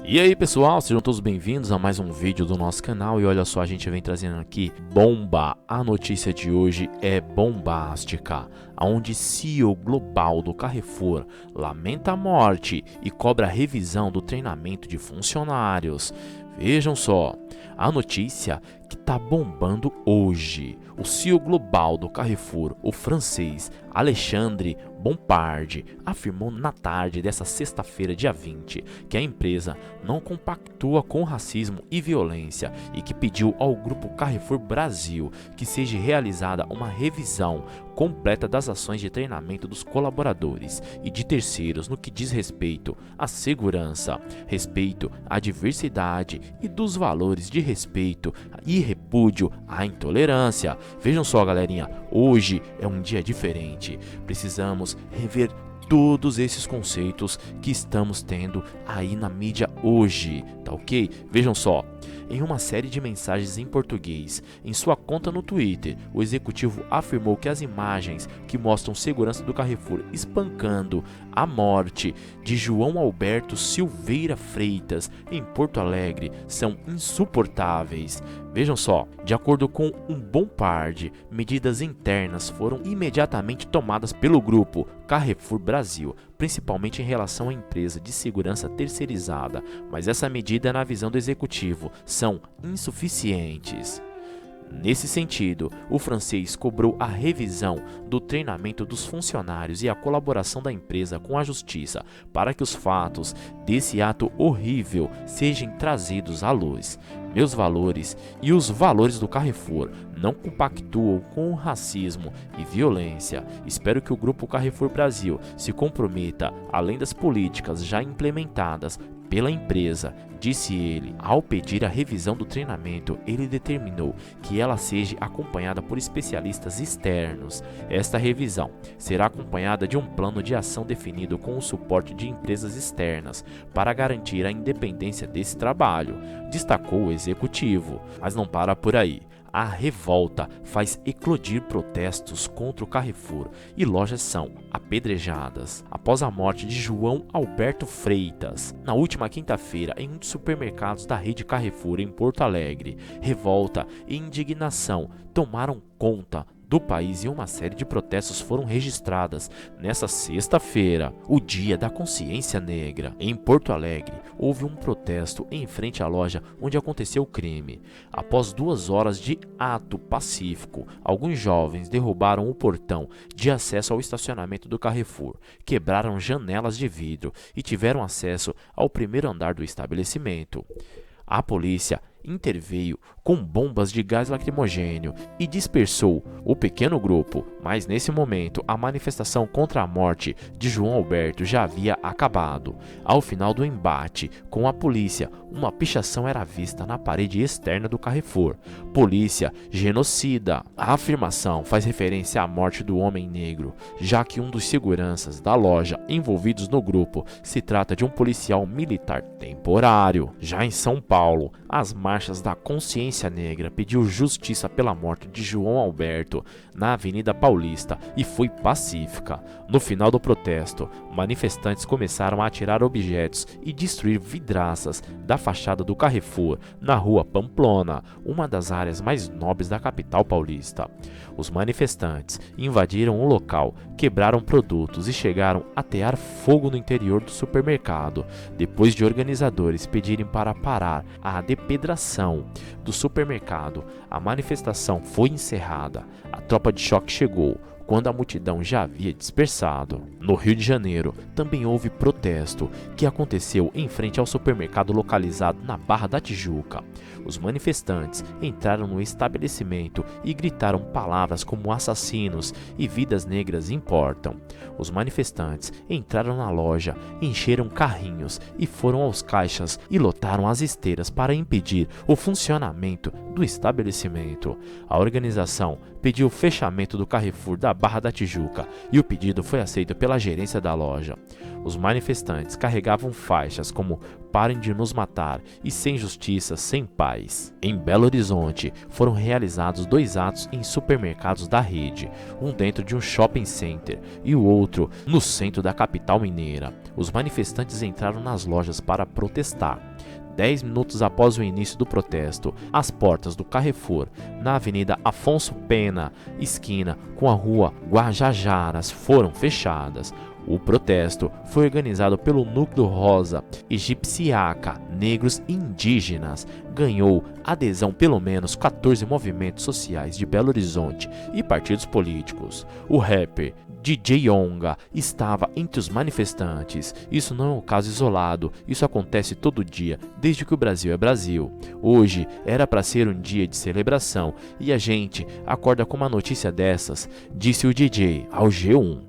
E aí pessoal, sejam todos bem-vindos a mais um vídeo do nosso canal. E olha só, a gente vem trazendo aqui bomba. A notícia de hoje é bombástica, onde CEO global do Carrefour lamenta a morte e cobra a revisão do treinamento de funcionários. Vejam só, a notícia que tá bombando hoje. O CEO global do Carrefour, o francês Alexandre Bompard, afirmou na tarde dessa sexta-feira, dia 20, que a empresa não compactua com racismo e violência e que pediu ao grupo Carrefour Brasil que seja realizada uma revisão completa das ações de treinamento dos colaboradores e de terceiros no que diz respeito à segurança, respeito à diversidade e dos valores de respeito e repúdio à intolerância. Vejam só, galerinha, hoje é um dia diferente. Precisamos rever todos esses conceitos que estamos tendo aí na mídia hoje, tá ok? Vejam só, em uma série de mensagens em português, em sua conta no Twitter, o executivo afirmou que as imagens que mostram segurança do Carrefour espancando a morte de João Alberto Silveira Freitas em Porto Alegre são insuportáveis. Vejam só, de acordo com um Bompard, medidas internas foram imediatamente tomadas pelo grupo Carrefour Brasil, principalmente em relação à empresa de segurança terceirizada, mas essa medida, na visão do executivo, são insuficientes. Nesse sentido, o francês cobrou a revisão do treinamento dos funcionários e a colaboração da empresa com a justiça para que os fatos desse ato horrível sejam trazidos à luz. Meus valores e os valores do Carrefour não compactuam com o racismo e violência. Espero que o Grupo Carrefour Brasil se comprometa, além das políticas já implementadas pela empresa, disse ele. Ao pedir a revisão do treinamento, ele determinou que ela seja acompanhada por especialistas externos. Esta revisão será acompanhada de um plano de ação definido com o suporte de empresas externas para garantir a independência desse trabalho, destacou o executivo. Mas não para por aí. A revolta faz eclodir protestos contra o Carrefour e lojas são apedrejadas após a morte de João Alberto Freitas. Na última quinta-feira, em um dos supermercados da rede Carrefour em Porto Alegre, revolta e indignação tomaram conta do país e uma série de protestos foram registradas nesta sexta-feira, o Dia da Consciência Negra. Em Porto Alegre, houve um protesto em frente à loja onde aconteceu o crime. Após 2 horas de ato pacífico, alguns jovens derrubaram o portão de acesso ao estacionamento do Carrefour, quebraram janelas de vidro e tiveram acesso ao primeiro andar do estabelecimento. A polícia interveio com bombas de gás lacrimogêneo e dispersou o pequeno grupo, mas nesse momento a manifestação contra a morte de João Alberto já havia acabado. Ao final do embate com a polícia, uma pichação era vista na parede externa do Carrefour. Polícia genocida. A afirmação faz referência à morte do homem negro, já que um dos seguranças da loja envolvidos no grupo se trata de um policial militar temporário. Já em São Paulo, as marchas da Consciência Negra pediu justiça pela morte de João Alberto na Avenida Paulista e foi pacífica. No final do protesto, manifestantes começaram a atirar objetos e destruir vidraças da fachada do Carrefour na Rua Pamplona, uma das áreas mais nobres da capital paulista. Os manifestantes invadiram o local, quebraram produtos e chegaram a atear fogo no interior do supermercado, depois de organizadores pedirem para parar a depedração do supermercado. A manifestação foi encerrada. A tropa de choque chegou quando a multidão já havia dispersado. No Rio de Janeiro, também houve protesto que aconteceu em frente ao supermercado localizado na Barra da Tijuca. Os manifestantes entraram no estabelecimento e gritaram palavras como assassinos e vidas negras importam. Os manifestantes entraram na loja, encheram carrinhos e foram aos caixas e lotaram as esteiras para impedir o funcionamento do estabelecimento. A organização pediu o fechamento do Carrefour da Barra da Tijuca e o pedido foi aceito pela gerência da loja. Os manifestantes carregavam faixas como "Parem de nos matar" e "Sem justiça, sem paz". Em Belo Horizonte, foram realizados 2 atos em supermercados da rede, um dentro de um shopping center e o outro no centro da capital mineira. Os manifestantes entraram nas lojas para protestar. 10 minutos após o início do protesto, as portas do Carrefour, na Avenida Afonso Pena, esquina com a Rua Guajajaras, foram fechadas. O protesto foi organizado pelo Núcleo Rosa Egipciaca, negros e indígenas. Ganhou adesão pelo menos 14 movimentos sociais de Belo Horizonte e partidos políticos. O rapper DJ Onga estava entre os manifestantes. Isso não é um caso isolado, isso acontece todo dia, desde que o Brasil é Brasil. Hoje era para ser um dia de celebração e a gente acorda com uma notícia dessas, disse o DJ ao G1.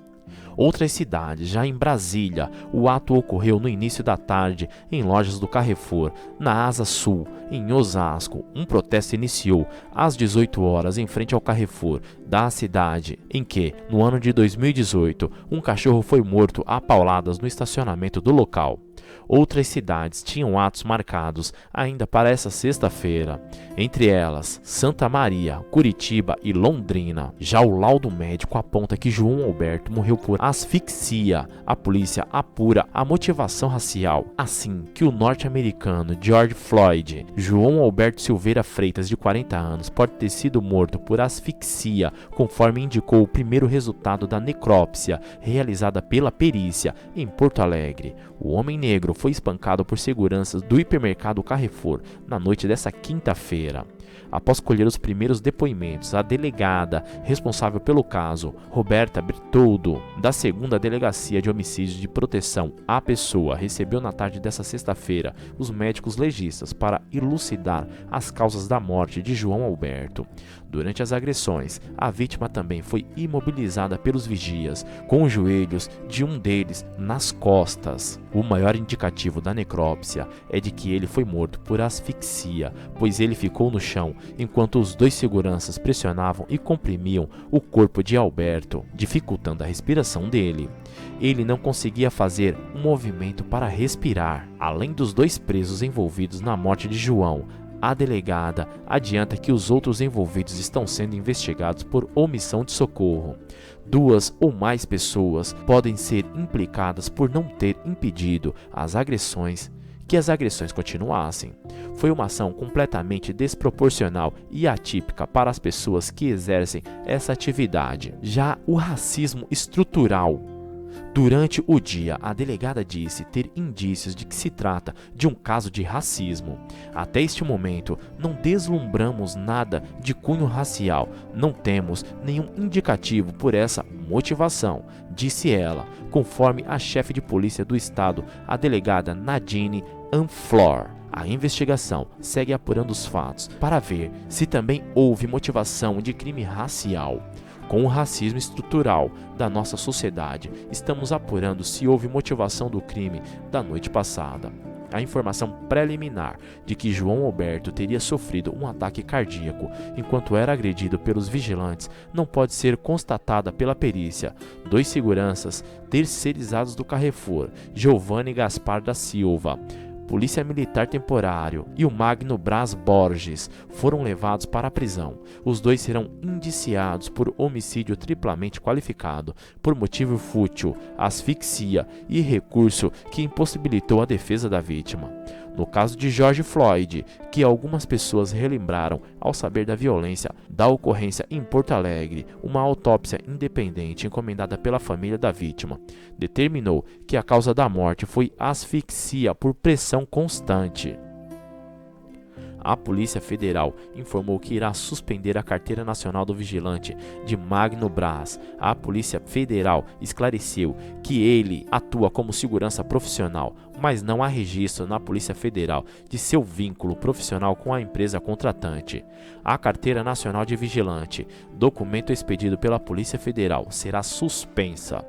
Outras cidades, já em Brasília, o ato ocorreu no início da tarde em lojas do Carrefour. Na Asa Sul, em Osasco, um protesto iniciou às 18 horas em frente ao Carrefour da cidade, em que, no ano de 2018, um cachorro foi morto a pauladas no estacionamento do local. Outras cidades tinham atos marcados ainda para essa sexta-feira, entre elas Santa Maria, Curitiba e Londrina. Já o laudo médico aponta que João Alberto morreu por asfixia. A polícia apura a motivação racial, assim que o norte-americano George Floyd. João Alberto Silveira Freitas, de 40 anos, pode ter sido morto por asfixia, conforme indicou o primeiro resultado da necrópsia realizada pela perícia em Porto Alegre. O homem negro foi espancado por seguranças do hipermercado Carrefour na noite dessa quinta-feira. Após colher os primeiros depoimentos, a delegada responsável pelo caso, Roberta Bertoldo, da 2ª Delegacia de Homicídios de Proteção à Pessoa, recebeu na tarde dessa sexta-feira os médicos legistas para elucidar as causas da morte de João Alberto. Durante as agressões, a vítima também foi imobilizada pelos vigias, com os joelhos de um deles nas costas. O maior indicativo da necrópsia é de que ele foi morto por asfixia, pois ele ficou no chão enquanto os 2 seguranças pressionavam e comprimiam o corpo de Alberto, dificultando a respiração dele. Ele não conseguia fazer um movimento para respirar. Além dos 2 presos envolvidos na morte de João, a delegada adianta que os outros envolvidos estão sendo investigados por omissão de socorro. 2 ou mais pessoas podem ser implicadas por não ter impedido que as agressões continuassem. Foi uma ação completamente desproporcional e atípica para as pessoas que exercem essa atividade. Já o racismo estrutural. Durante o dia, a delegada disse ter indícios de que se trata de um caso de racismo. Até este momento, não deslumbramos nada de cunho racial, não temos nenhum indicativo por essa motivação, disse ela, conforme a chefe de polícia do estado, a delegada Nadine Anflor. A investigação segue apurando os fatos para ver se também houve motivação de crime racial. Com o racismo estrutural da nossa sociedade, estamos apurando se houve motivação do crime da noite passada. A informação preliminar de que João Alberto teria sofrido um ataque cardíaco enquanto era agredido pelos vigilantes não pode ser constatada pela perícia. 2 seguranças terceirizados do Carrefour, Giovanni Gaspar da Silva, Polícia Militar Temporário, e o Magno Braz Borges foram levados para a prisão. Os 2 serão indiciados por homicídio triplamente qualificado, por motivo fútil, asfixia e recurso que impossibilitou a defesa da vítima. No caso de George Floyd, que algumas pessoas relembraram ao saber da violência da ocorrência em Porto Alegre, uma autópsia independente encomendada pela família da vítima determinou que a causa da morte foi asfixia por pressão constante. A Polícia Federal informou que irá suspender a carteira nacional do vigilante de Magno Braz. A Polícia Federal esclareceu que ele atua como segurança profissional, mas não há registro na Polícia Federal de seu vínculo profissional com a empresa contratante. A carteira nacional de vigilante, documento expedido pela Polícia Federal, será suspensa.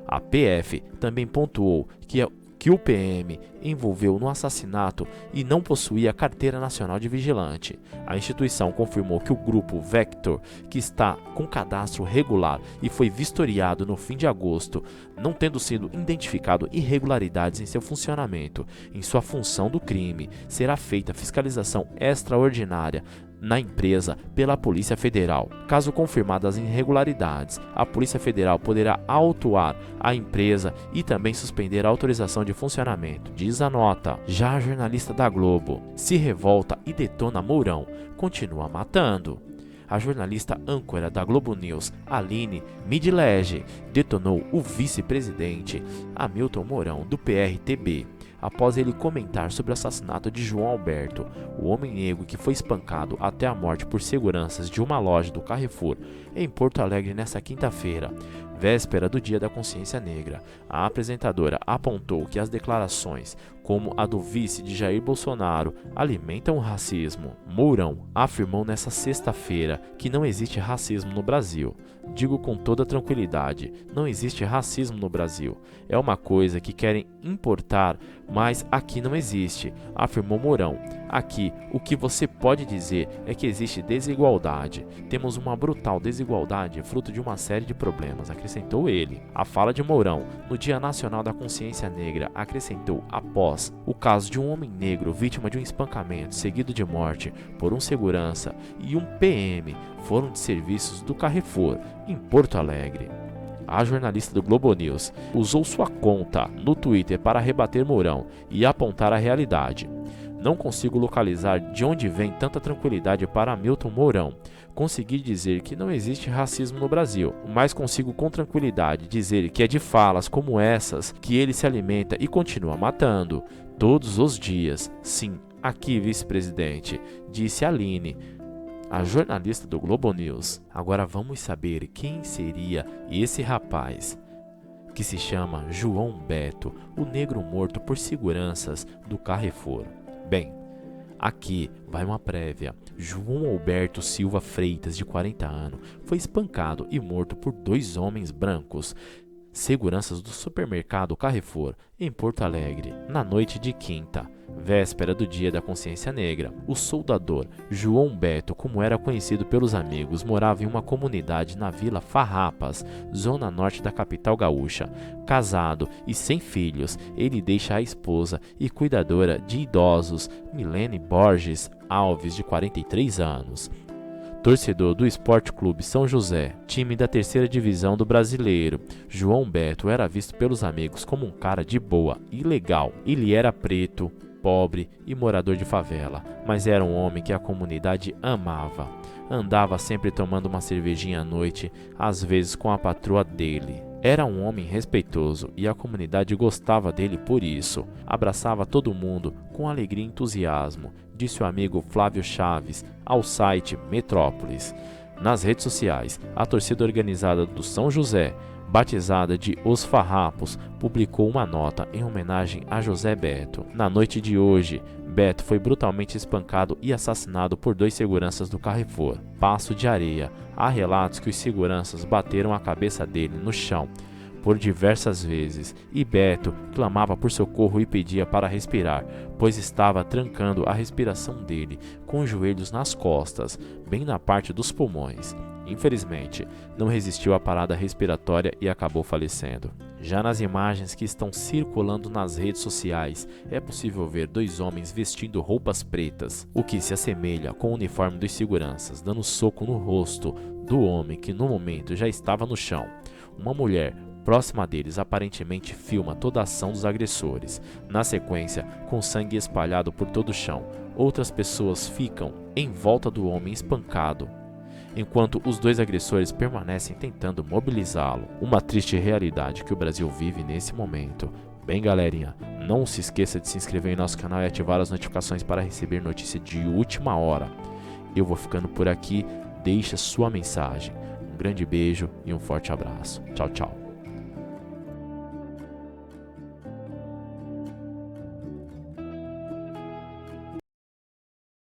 A PF também pontuou que que o PM envolveu no assassinato e não possuía carteira nacional de vigilante. A instituição confirmou que o grupo Vector, que está com cadastro regular e foi vistoriado no fim de agosto, não tendo sido identificado irregularidades em seu funcionamento, em sua função do crime, será feita fiscalização extraordinária na empresa pela Polícia Federal. Caso confirmadas irregularidades, a Polícia Federal poderá autuar a empresa e também suspender a autorização de funcionamento, diz a nota. Já a jornalista da Globo se revolta e detona Mourão, continua matando. A jornalista âncora da Globo News, Aline Midlege, detonou o vice-presidente Hamilton Mourão, do PRTB, após ele comentar sobre o assassinato de João Alberto, o homem negro que foi espancado até a morte por seguranças de uma loja do Carrefour, em Porto Alegre nesta quinta-feira, véspera do Dia da Consciência Negra. A apresentadora apontou que as declarações, como a do vice de Jair Bolsonaro, alimentam o racismo. Mourão afirmou nesta sexta-feira que não existe racismo no Brasil. Digo com toda tranquilidade, não existe racismo no Brasil. É uma coisa que querem importar, mas aqui não existe, afirmou Mourão. Aqui, o que você pode dizer é que existe desigualdade. Temos uma brutal desigualdade fruto de uma série de problemas, acrescentou ele. A fala de Mourão, no Dia Nacional da Consciência Negra, acrescentou após o caso de um homem negro vítima de um espancamento seguido de morte por um segurança e um PM foram de serviços do Carrefour, em Porto Alegre. A jornalista do Globo News usou sua conta no Twitter para rebater Mourão e apontar a realidade. Não consigo localizar de onde vem tanta tranquilidade para Hamilton Mourão. Consegui dizer que não existe racismo no Brasil, mas consigo com tranquilidade dizer que é de falas como essas que ele se alimenta e continua matando. Todos os dias. Sim, aqui, vice-presidente, disse Aline, a jornalista do Globo News. Agora vamos saber quem seria esse rapaz, que se chama João Beto, o negro morto por seguranças do Carrefour. Bem, aqui vai uma prévia. João Alberto Silva Freitas, de 40 anos, foi espancado e morto por 2 homens brancos, seguranças do supermercado Carrefour, em Porto Alegre, na noite de quinta, véspera do Dia da Consciência Negra. O soldador João Beto, como era conhecido pelos amigos, morava em uma comunidade na Vila Farrapas, zona norte da capital gaúcha. Casado e sem filhos, ele deixa a esposa e cuidadora de idosos, Milene Borges Alves, de 43 anos. Torcedor do Esporte Clube São José, time da 3ª divisão do Brasileiro, João Beto era visto pelos amigos como um cara de boa e legal. Ele era preto, pobre e morador de favela, mas era um homem que a comunidade amava. Andava sempre tomando uma cervejinha à noite, às vezes com a patroa dele. Era um homem respeitoso e a comunidade gostava dele por isso. Abraçava todo mundo com alegria e entusiasmo, disse o amigo Flávio Chaves ao site Metrópolis. Nas redes sociais, a torcida organizada do São José, batizada de Os Farrapos, publicou uma nota em homenagem a José Beto. Na noite de hoje, Beto foi brutalmente espancado e assassinado por 2 seguranças do Carrefour, Passo de Areia. Há relatos que os seguranças bateram a cabeça dele no chão por diversas vezes, e Beto clamava por socorro e pedia para respirar, pois estava trancando a respiração dele com os joelhos nas costas, bem na parte dos pulmões. Infelizmente, não resistiu à parada respiratória e acabou falecendo. Já nas imagens que estão circulando nas redes sociais, é possível ver 2 homens vestindo roupas pretas, o que se assemelha com o uniforme dos seguranças, dando soco no rosto do homem que no momento já estava no chão. Uma mulher próxima deles aparentemente filma toda a ação dos agressores. Na sequência, com sangue espalhado por todo o chão, outras pessoas ficam em volta do homem espancado, enquanto os 2 agressores permanecem tentando mobilizá-lo. Uma triste realidade que o Brasil vive nesse momento. Bem, galerinha, não se esqueça de se inscrever em nosso canal e ativar as notificações para receber notícia de última hora. Eu vou ficando por aqui, deixa sua mensagem. Um grande beijo e um forte abraço. Tchau, tchau.